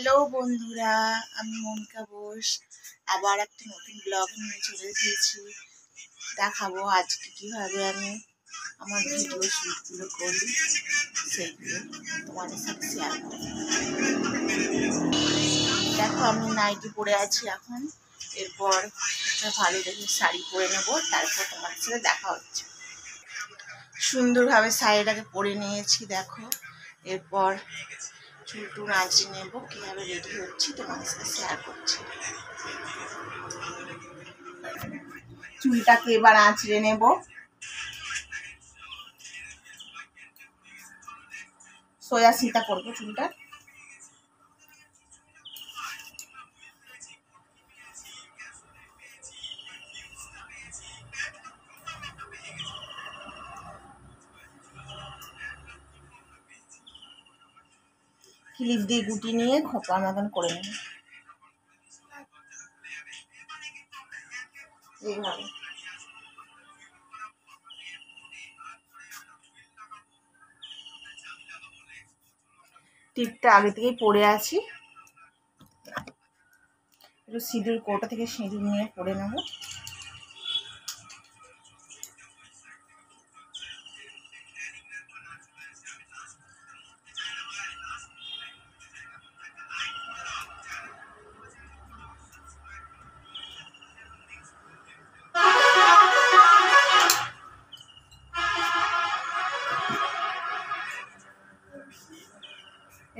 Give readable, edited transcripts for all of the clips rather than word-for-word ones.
Hello বন্ধুরা, আমি মনিকা বোস আবার একটা নতুন ব্লগ নিয়ে চলে এসেছি। দেখাবো আজকে কিভাবে আমি আমার ভিডিও শ্যুটগুলো করি, সেইগুলো তোমাদের সাথে শেয়ার করব। দেখো, আমি নাইটি পরে আছি এখন। এরপর একটা ভালো দেখে শাড়ি পরে নেবো, তারপর তোমাদের সাথে দেখা হচ্ছে। সুন্দরভাবে শাড়িটাকে পরে নিয়েছি দেখো। এরপর চুলটু নাচিয়ে নেব, কীভাবে রেডি হচ্ছি তোমাদের সাথে শেয়ার করছি। চুলটাকে এবার আঁচড়ে নেব। সোজা সিধা করবো চুলটা। ক্লিপ দিয়ে গুটি নিয়ে খোঁপার মতন করে নেব এইভাবে। টিপটা আগে থেকেই পরে আছি, একটু সিঁদুর কোটা থেকে সিঁদুর নিয়ে পরে নেব।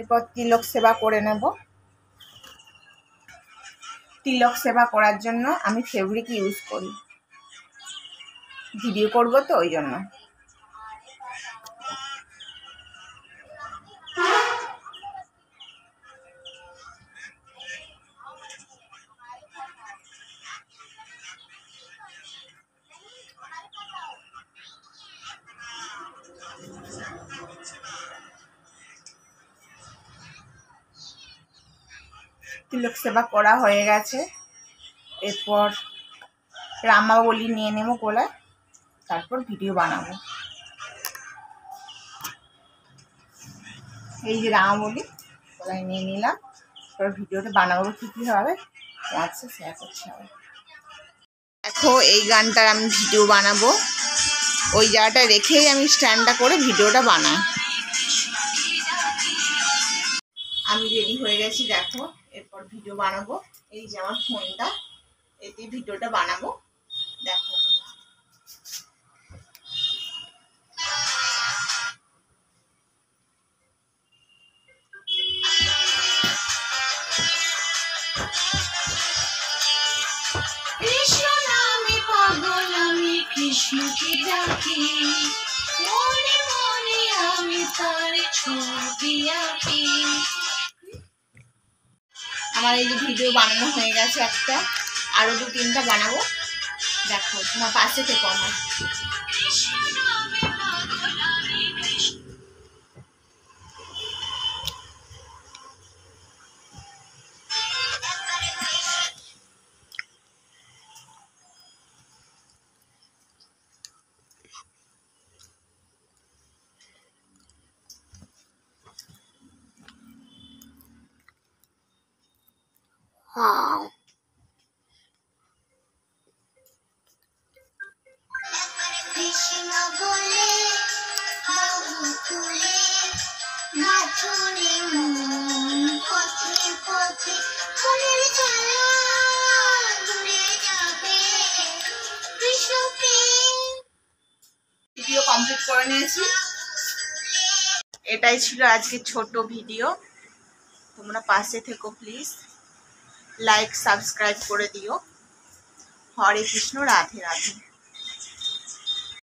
এরপর তিলক সেবা করে নেব। তিলক সেবা করার জন্য আমি ফেব্রিক ইউজ করি, ভিডিও করব তো ওই জন্য। তিলক সেবা করা হয়ে গেছে। এরপর রামাবলি নিয়ে নেব গলায়, তারপর ভিডিও বানাবো। এই যে রামাবলি গলায় নিয়ে নিলাম, তারপর ভিডিওটা বানাবো কী কী হবে তোমার সাথে শেয়ার করছি হবে। দেখো, এই গানটার আমি ভিডিও বানাবো, ওই জায়গাটায় রেখেই আমি স্ট্যান্ডটা করে ভিডিওটা বানাই। আমি রেডি হয়ে গেছি দেখো। এরপর ভিডিও বানাবো, এই যে আমার ফোনটা, এতে ভিডিওটা বানাবো দেখো। কৃষ্ণ নামে পাগল আমি, কৃষ্ণকে ডাকি, মনে মনে আমি তার ছবি আঁকি। আমার এই যে ভিডিও বানানো হয়ে গেছে একটা, আরো 2-3টা বানাবো দেখো, তোমার পাশে থেকে আমার। কৃষ্ণ বলে বাবু তুলে নাচরে মন পথে পথে, ফুলের ছায়া দূরে যাবে কৃষ্ণ প্রেম। ভিডিও কমপ্লিট করে নিয়েছি। এটাই ছিল আজকে ছোট ভিডিও। তোমরা পাশে থেকো প্লিজ, লাইক সাবস্ক্রাইব করে দিও। হরে কৃষ্ণ, রাধে রাধে।